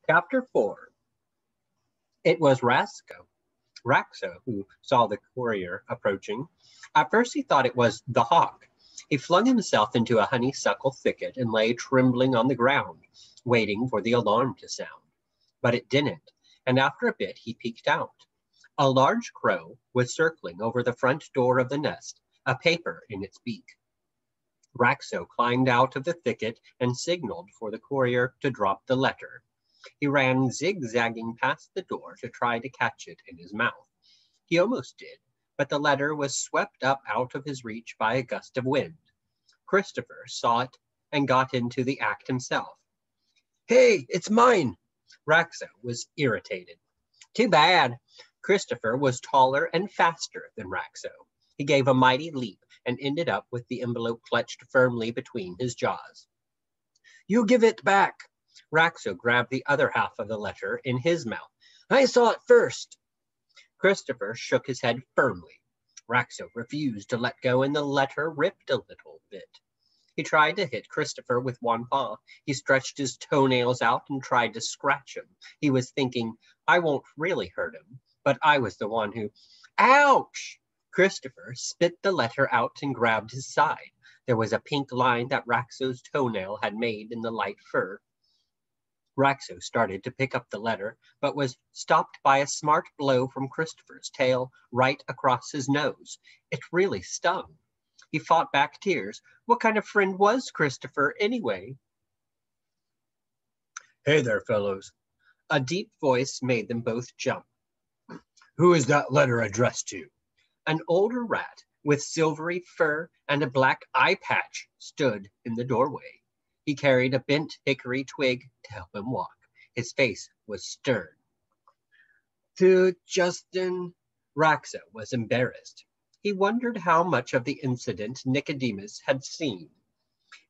Chapter 4. It was Raxo, who saw the courier approaching. At first he thought it was the hawk. He flung himself into a honeysuckle thicket and lay trembling on the ground, waiting for the alarm to sound. But it didn't, and after a bit he peeked out. A large crow was circling over the front door of the nest, a paper in its beak. Raxo climbed out of the thicket and signaled for the courier to drop the letter. He ran zigzagging past the door to try to catch it in his mouth. He almost did, but the letter was swept up out of his reach by a gust of wind. Christopher saw it and got into the act himself. "Hey, it's mine!" Raxo was irritated. Too bad. Christopher was taller and faster than Raxo. He gave a mighty leap and ended up with the envelope clutched firmly between his jaws. "You give it back." Raxo grabbed the other half of the letter in his mouth. "I saw it first." Christopher shook his head firmly. Raxo refused to let go, and the letter ripped a little bit. He tried to hit Christopher with one paw. He stretched his toenails out and tried to scratch him. He was thinking, I won't really hurt him, but I was the one who... Ouch! Christopher spit the letter out and grabbed his side. There was a pink line that Raxo's toenail had made in the light fur. Raxo started to pick up the letter, but was stopped by a smart blow from Christopher's tail right across his nose. It really stung. He fought back tears. What kind of friend was Christopher anyway? "Hey there, fellows." A deep voice made them both jump. "Who is that letter addressed to?" An older rat with silvery fur and a black eye patch stood in the doorway. He carried a bent hickory twig to help him walk. His face was stern. "To Justin." Raxo was embarrassed. He wondered how much of the incident Nicodemus had seen.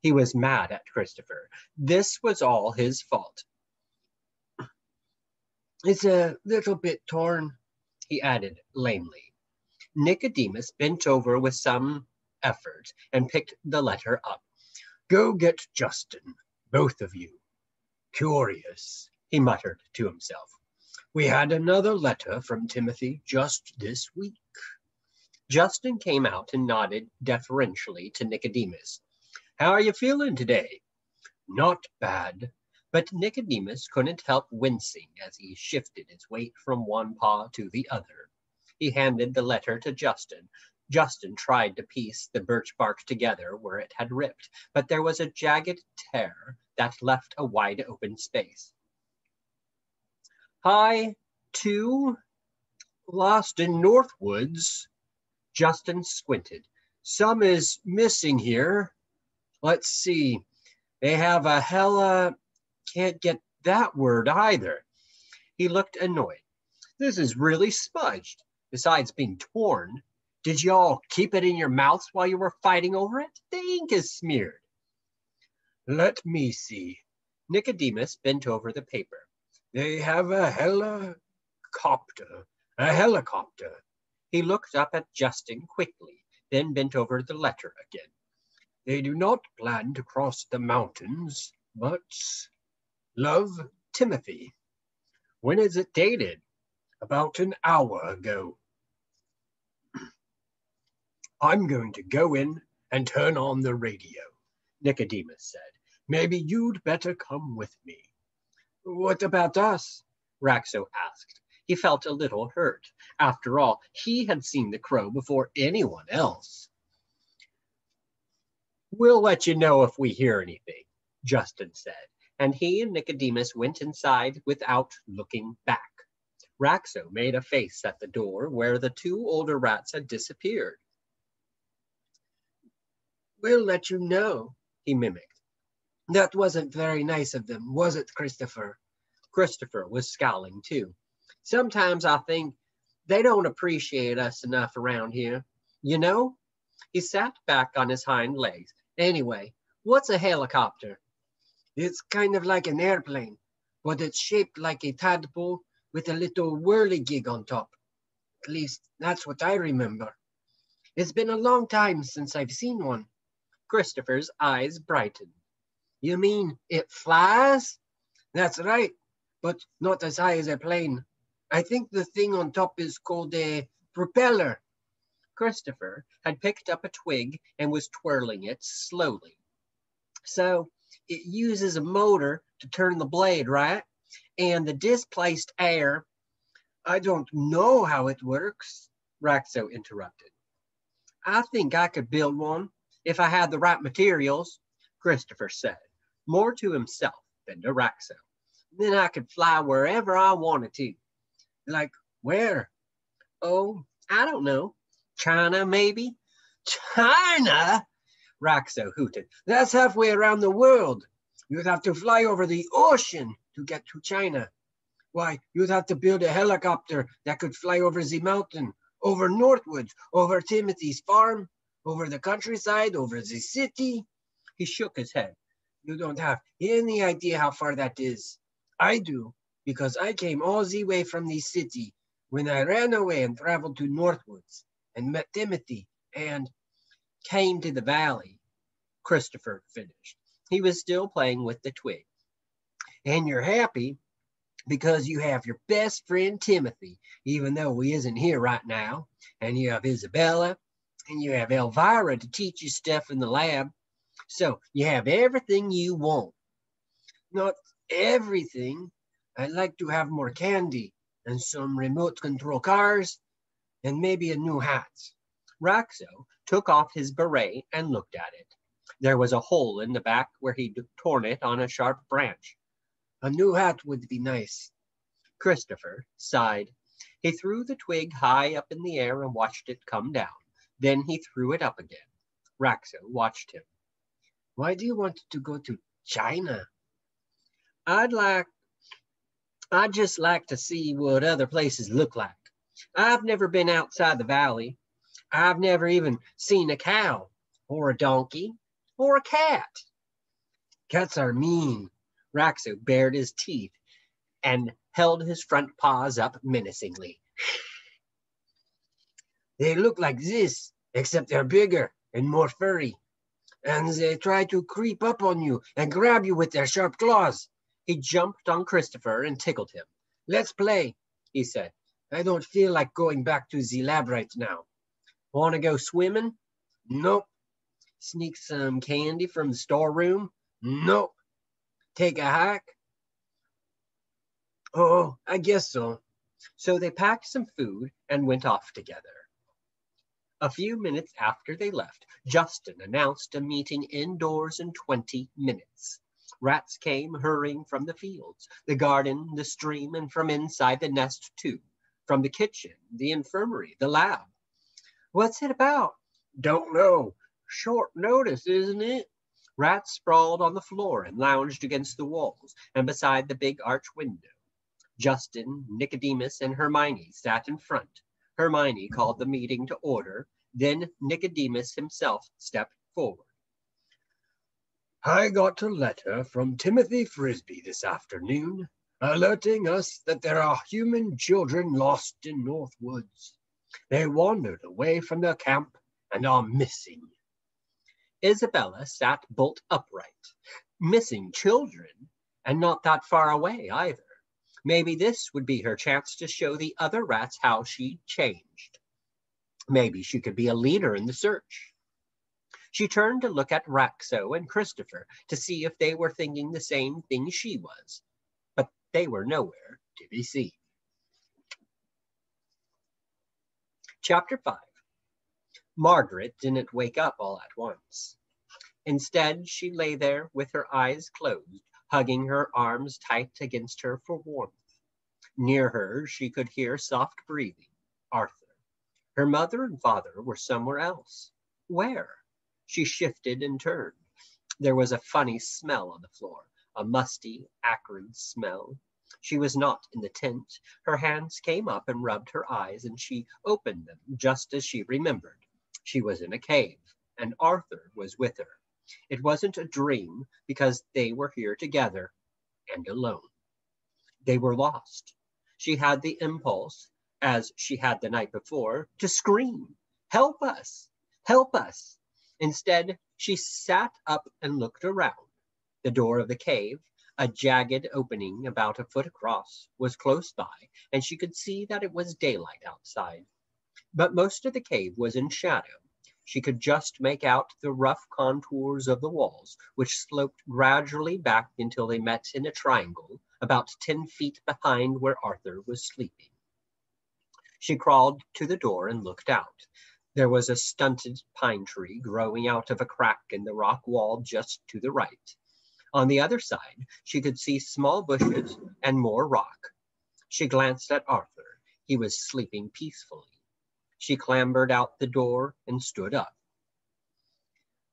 He was mad at Christopher. This was all his fault. "It's a little bit torn," he added lamely. Nicodemus bent over with some effort and picked the letter up. "Go get Justin, both of you." "Curious," he muttered to himself. "We had another letter from Timothy just this week." Justin came out and nodded deferentially to Nicodemus. "How are you feeling today?" "Not bad." But Nicodemus couldn't help wincing as he shifted his weight from one paw to the other. He handed the letter to Justin. Justin tried to piece the birch bark together where it had ripped, but there was a jagged tear that left a wide open space. "Hi, to Lost in Northwoods." Justin squinted. "Some is missing here. Let's see. They have a hella... Can't get that word either." He looked annoyed. "This is really smudged. Besides being torn, did y'all keep it in your mouths while you were fighting over it? The ink is smeared." "Let me see." Nicodemus bent over the paper. "They have a helicopter. A helicopter." He looked up at Justin quickly, then bent over the letter again. "They do not plan to cross the mountains, but... Love, Timothy." "When is it dated?" "About an hour ago." "I'm going to go in and turn on the radio," Nicodemus said. "Maybe you'd better come with me." "What about us?" Raxo asked. He felt a little hurt. After all, he had seen the crow before anyone else. "We'll let you know if we hear anything," Justin said, and he and Nicodemus went inside without looking back. Raxo made a face at the door where the two older rats had disappeared. "We'll let you know," he mimicked. "That wasn't very nice of them, was it, Christopher?" Christopher was scowling too. "Sometimes I think they don't appreciate us enough around here. You know?" He sat back on his hind legs. "Anyway, what's a helicopter?" "It's kind of like an airplane, but it's shaped like a tadpole with a little whirligig on top. At least, that's what I remember. It's been a long time since I've seen one." Christopher's eyes brightened. "You mean it flies?" "That's right. but not as high as a plane. I think the thing on top is called a propeller. Christopher had picked up a twig and was twirling it slowly. So it uses a motor to turn the blade, right? And the displaced air, I don't know how it works, Raxo interrupted. I think I could build one if I had the right materials, Christopher said, more to himself than to Raxo. Then I could fly wherever I wanted to. Like where? Oh, I don't know. China, maybe? China? Raxo hooted. That's halfway around the world. You'd have to fly over the ocean to get to China. Why, you'd have to build a helicopter that could fly over the mountain, over Northwoods, over Timothy's farm, over the countryside, over the city. He shook his head. You don't have any idea how far that is. I do, because I came all the way from the city when I ran away and traveled to Northwoods and met Timothy and came to the valley, Christopher finished. He was still playing with the twig. And you're happy because you have your best friend Timothy, even though he isn't here right now, and you have Isabella, and you have Elvira to teach you stuff in the lab. So you have everything you want. Not everything. I'd like to have more candy and some remote control cars and maybe a new hat. Raxo took off his beret and looked at it. There was a hole in the back where he'd torn it on a sharp branch. A new hat would be nice. Christopher sighed. He threw the twig high up in the air and watched it come down. Then he threw it up again. Raxo watched him. Why do you want to go to China? I'd just like to see what other places look like. I've never been outside the valley. I've never even seen a cow or a donkey or a cat. Cats are mean. Raxo bared his teeth and held his front paws up menacingly. They look like this, except they're bigger and more furry. And they try to creep up on you and grab you with their sharp claws. He jumped on Christopher and tickled him. Let's play, he said. I don't feel like going back to the lab right now. Want to go swimming? Nope. Sneak some candy from the storeroom? Nope. Take a hike? Oh, I guess so. So they packed some food and went off together. A few minutes after they left, Justin announced a meeting indoors in 20 minutes. Rats came hurrying from the fields, the garden, the stream, and from inside the nest too. From the kitchen, the infirmary, the lab. What's it about? Don't know. Short notice, isn't it? Rats sprawled on the floor and lounged against the walls and beside the big arch window. Justin, Nicodemus, and Hermione sat in front. Hermione called the meeting to order. Then Nicodemus himself stepped forward. I got a letter from Timothy Frisbee this afternoon, alerting us that there are human children lost in Northwoods. They wandered away from their camp and are missing. Isabella sat bolt upright. Missing children, and not that far away either. Maybe this would be her chance to show the other rats how she changed. Maybe she could be a leader in the search. She turned to look at Raxo and Christopher to see if they were thinking the same thing she was, but they were nowhere to be seen. Chapter 5. Margaret didn't wake up all at once. Instead, she lay there with her eyes closed, hugging her arms tight against her for warmth. Near her, she could hear soft breathing. Arthur. Her mother and father were somewhere else. Where? She shifted and turned. There was a funny smell on the floor, a musty, acrid smell. She was not in the tent. Her hands came up and rubbed her eyes, and she opened them just as she remembered. She was in a cave, and Arthur was with her. It wasn't a dream, because they were here together and alone. They were lost. She had the impulse, as she had the night before, to scream, "Help us! Help us!" Instead, she sat up and looked around. The door of the cave, A jagged opening about a foot across was close by, and she could see that it was daylight outside. But most of the cave was in shadow. She could just make out the rough contours of the walls, which sloped gradually back until they met in a triangle about 10 feet behind where Arthur was sleeping. She crawled to the door and looked out. There was a stunted pine tree growing out of a crack in the rock wall just to the right. On the other side, she could see small bushes and more rock. She glanced at Arthur. He was sleeping peacefully. She clambered out the door and stood up.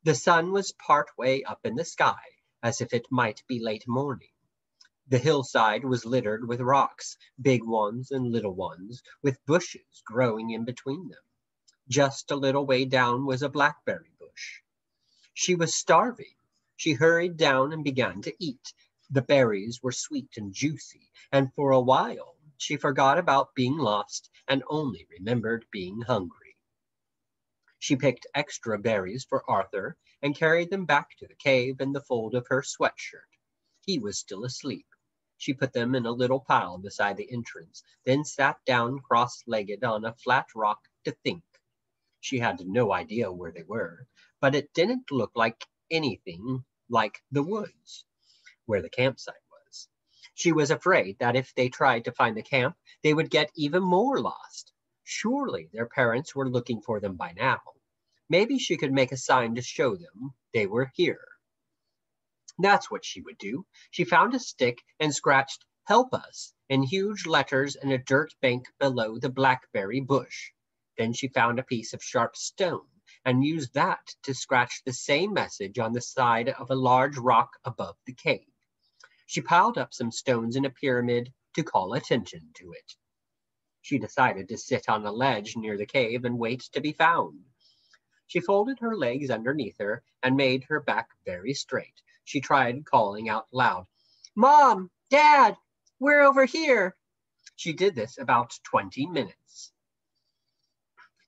The sun was part way up in the sky, as if it might be late morning. The hillside was littered with rocks, big ones and little ones, with bushes growing in between them. Just a little way down was a blackberry bush. She was starving. She hurried down and began to eat. The berries were sweet and juicy, and for a while she forgot about being lost and only remembered being hungry. She picked extra berries for Arthur and carried them back to the cave in the fold of her sweatshirt. He was still asleep. She put them in a little pile beside the entrance, then sat down cross-legged on a flat rock to think. She had no idea where they were, but it didn't look like anything like the woods, where the campsite was. She was afraid that if they tried to find the camp, they would get even more lost. Surely their parents were looking for them by now. Maybe she could make a sign to show them they were here. That's what she would do. She found a stick and scratched "Help us" in huge letters in a dirt bank below the blackberry bush. Then she found a piece of sharp stone and used that to scratch the same message on the side of a large rock above the cave. She piled up some stones in a pyramid to call attention to it. She decided to sit on a ledge near the cave and wait to be found. She folded her legs underneath her and made her back very straight. She tried calling out loud, "Mom, Dad, we're over here." She did this about 20 minutes.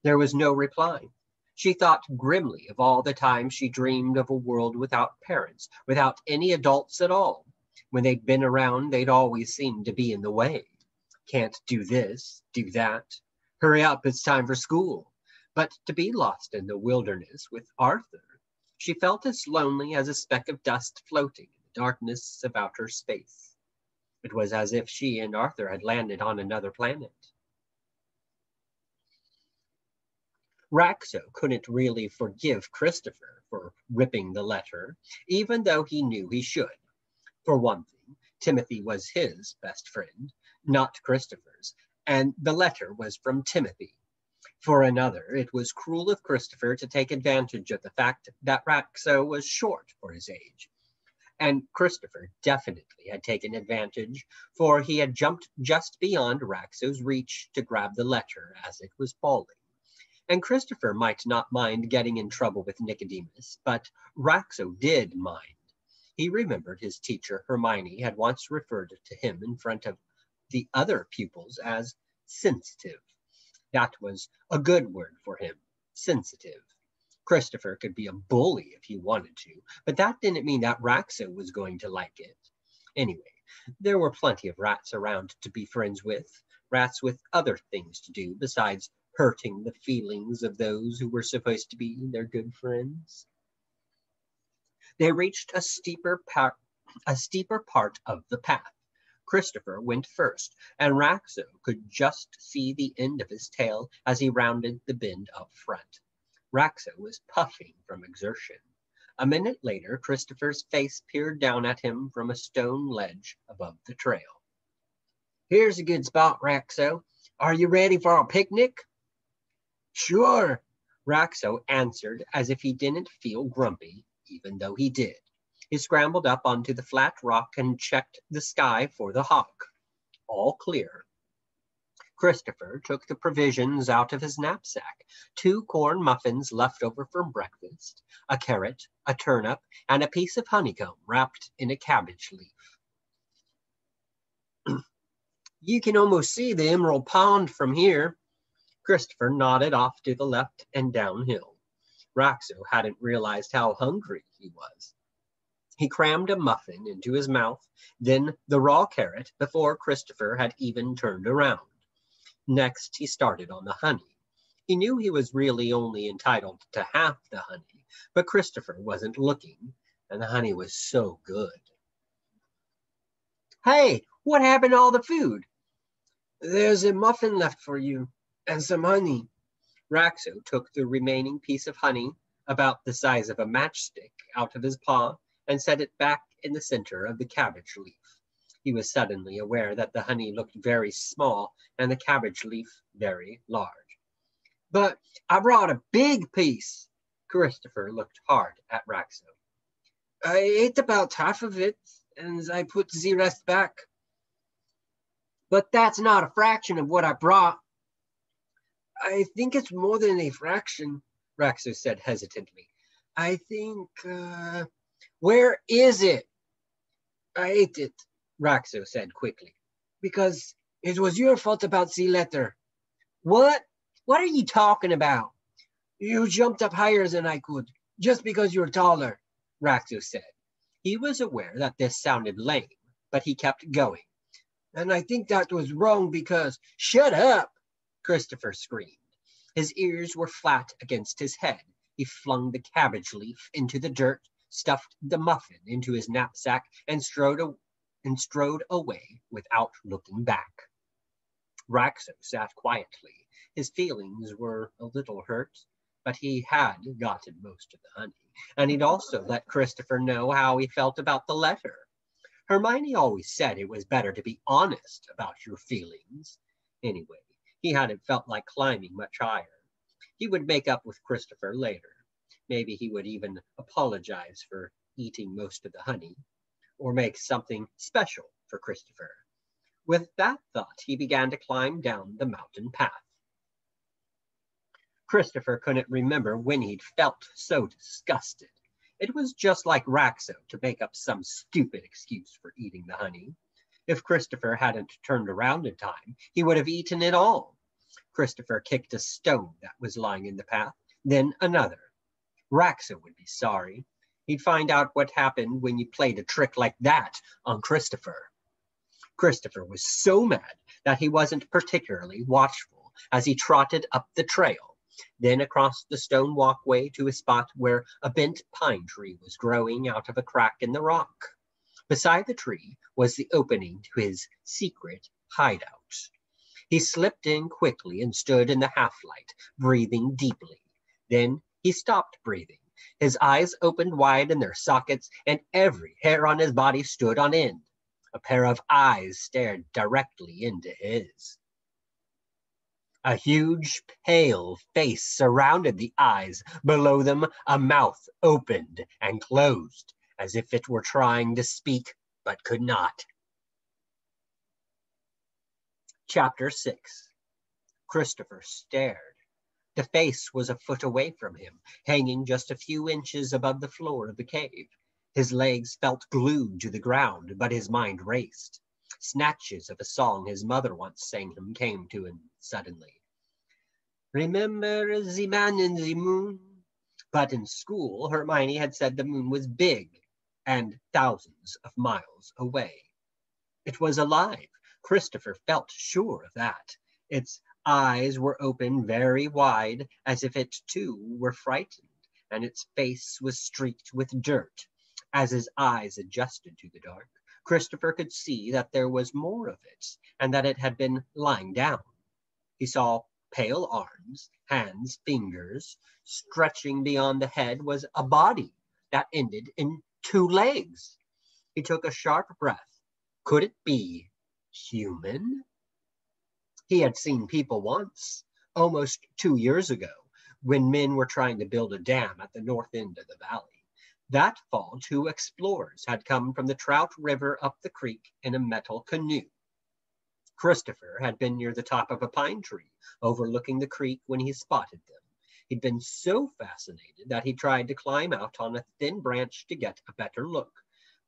There was no reply. She thought grimly of all the times she dreamed of a world without parents, without any adults at all. When they'd been around, they'd always seemed to be in the way. Can't do this, do that. Hurry up, it's time for school. But to be lost in the wilderness with Arthur, she felt as lonely as a speck of dust floating in the darkness of outer space. It was as if she and Arthur had landed on another planet. Raxo couldn't really forgive Christopher for ripping the letter, even though he knew he should. For one thing, Timothy was his best friend, not Christopher's, and the letter was from Timothy. For another, it was cruel of Christopher to take advantage of the fact that Raxo was short for his age. And Christopher definitely had taken advantage, for he had jumped just beyond Raxo's reach to grab the letter as it was falling. And Christopher might not mind getting in trouble with Nicodemus, but Raxo did mind. He remembered his teacher Hermione had once referred to him in front of the other pupils as sensitive. That was a good word for him, sensitive. Christopher could be a bully if he wanted to, but that didn't mean that Raxo was going to like it. Anyway, there were plenty of rats around to be friends with, rats with other things to do besides hurting the feelings of those who were supposed to be their good friends. They reached a steeper part of the path. Christopher went first, and Raxo could just see the end of his tail as he rounded the bend up front. Raxo was puffing from exertion. A minute later, Christopher's face peered down at him from a stone ledge above the trail. "Here's a good spot, Raxo. Are you ready for a picnic?" "Sure," Raxo answered as if he didn't feel grumpy, even though he did. He scrambled up onto the flat rock and checked the sky for the hawk. All clear. Christopher took the provisions out of his knapsack, 2 corn muffins left over from breakfast, a carrot, a turnip, and a piece of honeycomb wrapped in a cabbage leaf. "You can almost see the Emerald Pond from here." Christopher nodded off to the left and downhill. Raxo hadn't realized how hungry he was. He crammed a muffin into his mouth, then the raw carrot before Christopher had even turned around. Next, he started on the honey. He knew he was really only entitled to half the honey, but Christopher wasn't looking, and the honey was so good. Hey, what happened to all the food? There's a muffin left for you, and some honey. Raxo took the remaining piece of honey, about the size of a matchstick, out of his paw and set it back in the center of the cabbage leaf. He was suddenly aware that the honey looked very small and the cabbage leaf very large. But I brought a big piece. Christopher looked hard at Raxo. I ate about half of it, and I put the rest back. But that's not a fraction of what I brought. I think it's more than a fraction, Raxo said hesitantly. I think, where is it? I ate it, Raxo said quickly. Because it was your fault about the letter. What? What are you talking about? You jumped up higher than I could, just because you're taller, Raxo said. He was aware that this sounded lame, but he kept going. And I think that was wrong because, shut up, Christopher screamed. His ears were flat against his head. He flung the cabbage leaf into the dirt, stuffed the muffin into his knapsack, and strode away without looking back. Raxo sat quietly. His feelings were a little hurt, but he had gotten most of the honey, and he'd also let Christopher know how he felt about the letter. Hermione always said it was better to be honest about your feelings. Anyway, he hadn't felt like climbing much higher. He would make up with Christopher later. Maybe he would even apologize for eating most of the honey, or make something special for Christopher. With that thought, he began to climb down the mountain path. Christopher couldn't remember when he'd felt so disgusted. It was just like Raxo to make up some stupid excuse for eating the honey. If Christopher hadn't turned around in time, he would have eaten it all. Christopher kicked a stone that was lying in the path, then another. Raxo would be sorry. He'd find out what happened when you played a trick like that on Christopher. Christopher was so mad that he wasn't particularly watchful as he trotted up the trail, then across the stone walkway to a spot where a bent pine tree was growing out of a crack in the rock. Beside the tree was the opening to his secret hideout. He slipped in quickly and stood in the half-light, breathing deeply. Then he stopped breathing. His eyes opened wide in their sockets, and every hair on his body stood on end. A pair of eyes stared directly into his. A huge, pale face surrounded the eyes. Below them, a mouth opened and closed, as if it were trying to speak, but could not. Chapter 6. Christopher stared. The face was a foot away from him, hanging just a few inches above the floor of the cave. His legs felt glued to the ground, but his mind raced. Snatches of a song his mother once sang him came to him suddenly. Remember the man in the moon? But in school, Hermione had said the moon was big and thousands of miles away. It was alive. Christopher felt sure of that. Its eyes were open very wide, as if it too were frightened, and its face was streaked with dirt. As his eyes adjusted to the dark, Christopher could see that there was more of it, and that it had been lying down. He saw pale arms, hands, fingers. Stretching beyond the head was a body that ended in 2 legs. He took a sharp breath. Could it be human? He had seen people once, almost 2 years ago, when men were trying to build a dam at the north end of the valley. That fall, 2 explorers had come from the Trout River up the creek in a metal canoe. Christopher had been near the top of a pine tree overlooking the creek when he spotted them. He'd been so fascinated that he tried to climb out on a thin branch to get a better look,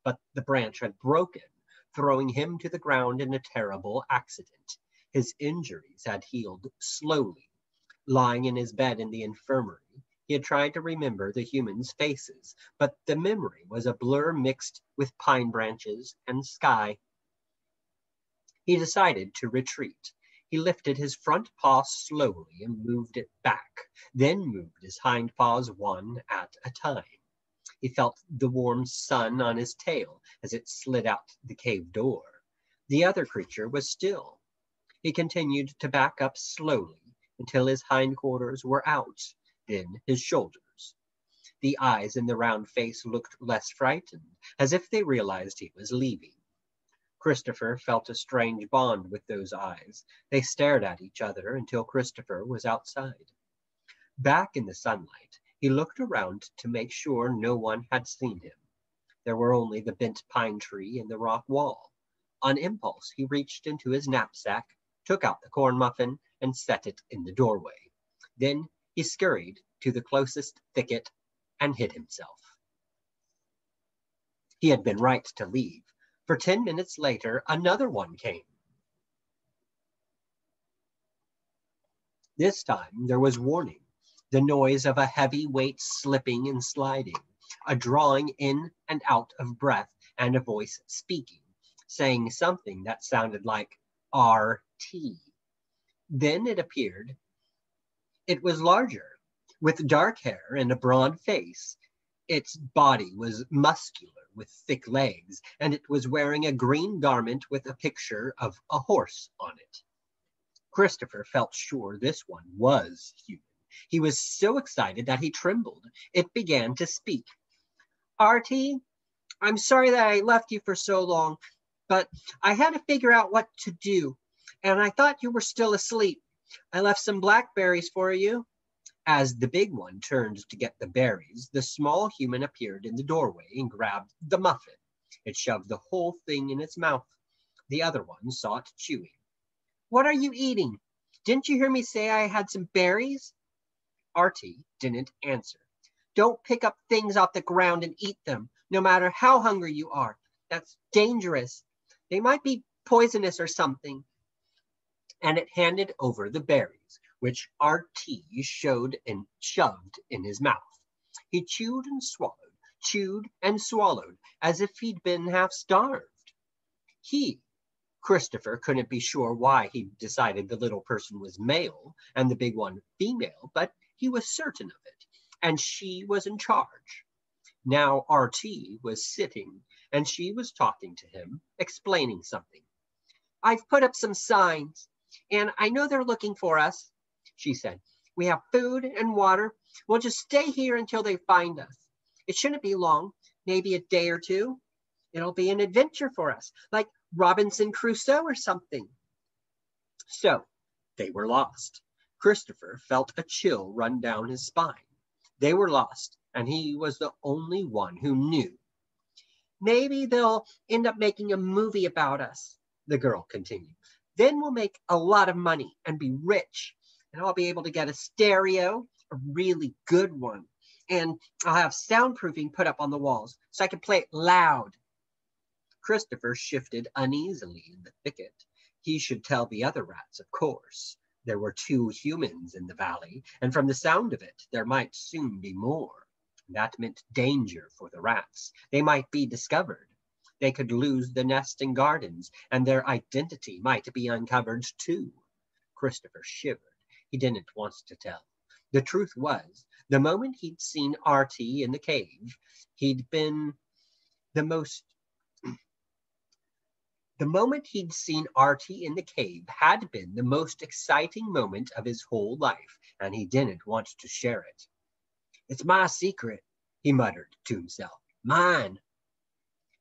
but the branch had broken, throwing him to the ground in a terrible accident. His injuries had healed slowly. Lying in his bed in the infirmary, He had tried to remember the humans' faces, but the memory was a blur mixed with pine branches and sky. He decided to retreat. He lifted his front paw slowly and moved it back, then moved his hind paws one at a time. He felt the warm sun on his tail as it slid out the cave door. The other creature was still. He continued to back up slowly until his hindquarters were out, then his shoulders. The eyes in the round face looked less frightened, as if they realized he was leaving. Christopher felt a strange bond with those eyes. They stared at each other until Christopher was outside. Back in the sunlight, he looked around to make sure no one had seen him. There were only the bent pine tree and the rock wall. On impulse, he reached into his knapsack, took out the corn muffin, and set it in the doorway. Then he scurried to the closest thicket and hid himself. He had been right to leave, for 10 minutes later, another one came. This time there was warning, the noise of a heavy weight slipping and sliding, a drawing in and out of breath, and a voice speaking, saying something that sounded like RT. Then it appeared. It was larger, with dark hair and a broad face. Its body was muscular, with thick legs, and it was wearing a green garment with a picture of a horse on it. Christopher felt sure this one was human. He was so excited that he trembled. It began to speak. RT, I'm sorry that I left you for so long, but I had to figure out what to do, and I thought you were still asleep. I left some blackberries for you. As the big one turned to get the berries, the small human appeared in the doorway and grabbed the muffin. It shoved the whole thing in its mouth. The other one saw it chewing. What are you eating? Didn't you hear me say I had some berries? RT didn't answer. Don't pick up things off the ground and eat them, no matter how hungry you are. That's dangerous. They might be poisonous or something. And it handed over the berries, which RT showed and shoved in his mouth. He chewed and swallowed, as if he'd been half starved. Christopher, couldn't be sure why he decided the little person was male and the big one female, but he was certain of it, and she was in charge. Now RT was sitting, and she was talking to him, explaining something. I've put up some signs, and I know they're looking for us, she said. We have food and water. We'll just stay here until they find us. It shouldn't be long, maybe a day or two. It'll be an adventure for us, like Robinson Crusoe or something. So they were lost. Christopher felt a chill run down his spine. They were lost, and he was the only one who knew. Maybe they'll end up making a movie about us, the girl continued. Then we'll make a lot of money and be rich, and I'll be able to get a stereo, a really good one, and I'll have soundproofing put up on the walls so I can play it loud. Christopher shifted uneasily in the thicket. He should tell the other rats, of course. There were 2 humans in the valley, and from the sound of it, there might soon be more. That meant danger for the rats. They might be discovered. They could lose the nest and gardens, and their identity might be uncovered too. Christopher shivered. He didn't want to tell. The truth was, the moment he'd seen RT in the cave, The moment he'd seen RT in the cave had been the most exciting moment of his whole life, and he didn't want to share it. It's my secret, he muttered to himself. Mine.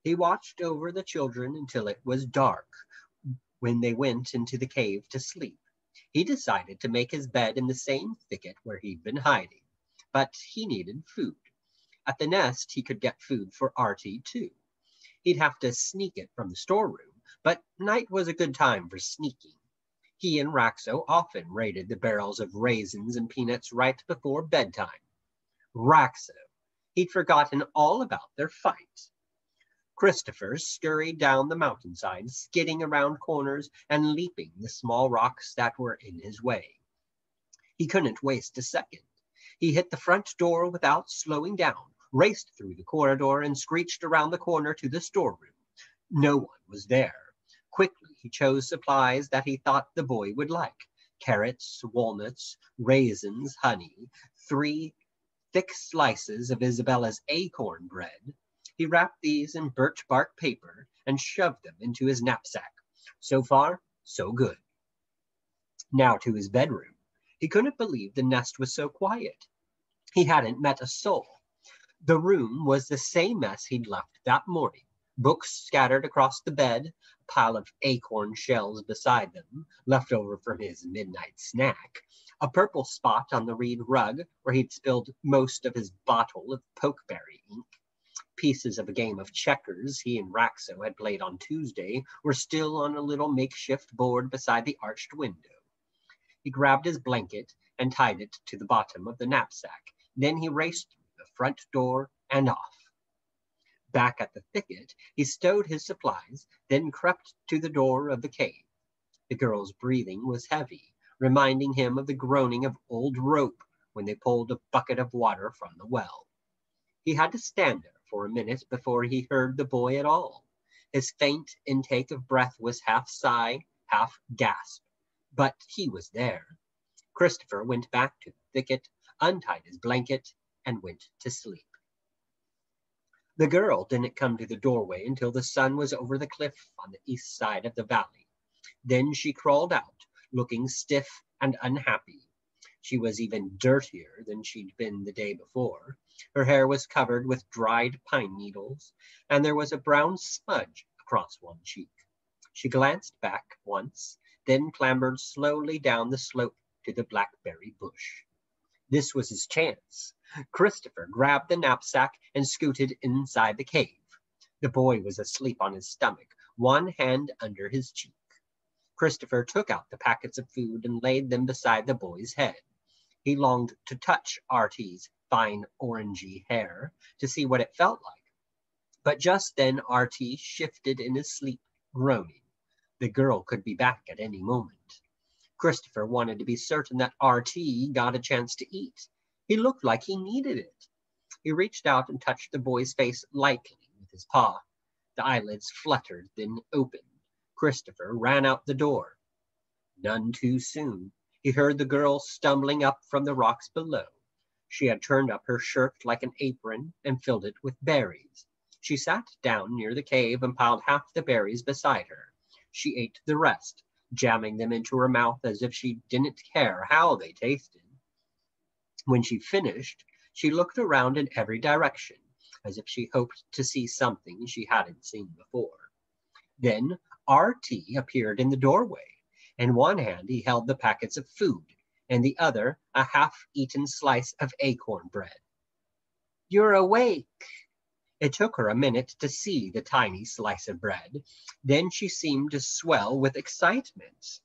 He watched over the children until it was dark when they went into the cave to sleep. He decided to make his bed in the same thicket where he'd been hiding, but he needed food. At the nest, he could get food for RT too. He'd have to sneak it from the storeroom, but night was a good time for sneaking. He and Raxo often raided the barrels of raisins and peanuts right before bedtime. Raxo! He'd forgotten all about their fight. Christopher scurried down the mountainside, skidding around corners and leaping the small rocks that were in his way. He couldn't waste a second. He hit the front door without slowing down, raced through the corridor, and screeched around the corner to the storeroom. No one was there. Quickly, he chose supplies that he thought the boy would like: carrots, walnuts, raisins, honey, 3 thick slices of Isabella's acorn bread. He wrapped these in birch bark paper and shoved them into his knapsack. So far, so good. Now to his bedroom. He couldn't believe the nest was so quiet. He hadn't met a soul. The room was the same mess he'd left that morning. Books scattered across the bed, a pile of acorn shells beside them, left over from his midnight snack, a purple spot on the reed rug where he'd spilled most of his bottle of pokeberry ink. Pieces of a game of checkers he and Raxo had played on Tuesday were still on a little makeshift board beside the arched window. He grabbed his blanket and tied it to the bottom of the knapsack. Then he raced through the front door and off. Back at the thicket, he stowed his supplies, then crept to the door of the cave. The girl's breathing was heavy, reminding him of the groaning of old rope when they pulled a bucket of water from the well. He had to stand there for a minute before he heard the boy at all. His faint intake of breath was half sigh, half gasp, but he was there. Christopher went back to the thicket, untied his blanket, and went to sleep. The girl didn't come to the doorway until the sun was over the cliff on the east side of the valley. Then she crawled out, looking stiff and unhappy. She was even dirtier than she'd been the day before. Her hair was covered with dried pine needles, and there was a brown smudge across one cheek. She glanced back once, then clambered slowly down the slope to the blackberry bush. This was his chance. Christopher grabbed the knapsack and scooted inside the cave. The boy was asleep on his stomach, one hand under his cheek. Christopher took out the packets of food and laid them beside the boy's head. He longed to touch Artie's fine orangey hair to see what it felt like. But just then Artie shifted in his sleep, groaning. The girl could be back at any moment. Christopher wanted to be certain that Artie got a chance to eat. He looked like he needed it. He reached out and touched the boy's face lightly with his paw. The eyelids fluttered, then opened. Christopher ran out the door. None too soon. He heard the girl stumbling up from the rocks below. She had turned up her shirt like an apron and filled it with berries. She sat down near the cave and piled half the berries beside her. She ate the rest, jamming them into her mouth as if she didn't care how they tasted. When she finished, she looked around in every direction, as if she hoped to see something she hadn't seen before. Then R.T. appeared in the doorway. In one hand he held the packets of food, in the other a half-eaten slice of acorn bread. "You're awake." It took her a minute to see the tiny slice of bread. Then she seemed to swell with excitement.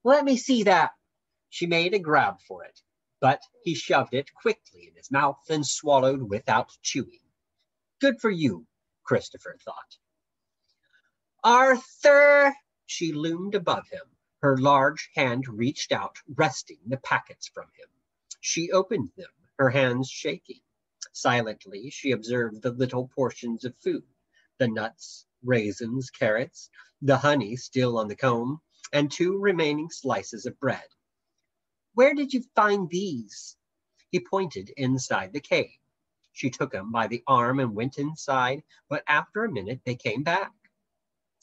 "Let me see that." She made a grab for it, but he shoved it quickly in his mouth and swallowed without chewing. Good for you, Christopher thought. "Arthur!" She loomed above him. Her large hand reached out, wresting the packets from him. She opened them, her hands shaking. Silently, she observed the little portions of food, the nuts, raisins, carrots, the honey still on the comb, and 2 remaining slices of bread. "Where did you find these?" He pointed inside the cave. She took him by the arm and went inside, but after a minute they came back.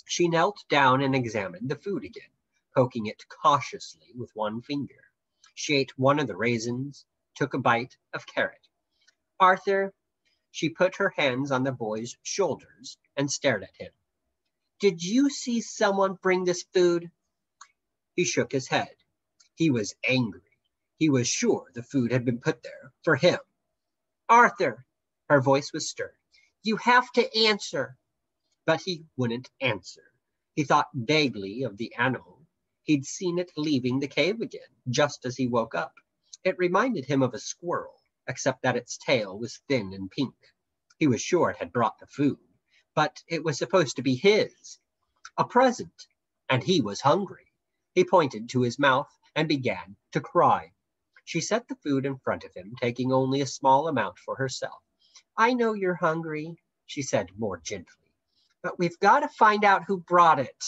She knelt down and examined the food again, poking it cautiously with one finger. She ate one of the raisins, took a bite of carrot. "Arthur," she put her hands on the boy's shoulders and stared at him. "Did you see someone bring this food?" He shook his head. He was angry. He was sure the food had been put there for him. "Arthur," her voice was stern, "you have to answer." But he wouldn't answer. He thought vaguely of the animal. He'd seen it leaving the cave again, just as he woke up. It reminded him of a squirrel, except that its tail was thin and pink. He was sure it had brought the food, but it was supposed to be his. A present, and he was hungry. He pointed to his mouth and began to cry. She set the food in front of him, taking only a small amount for herself. I know you're hungry, she said more gently, but we've got to find out who brought it.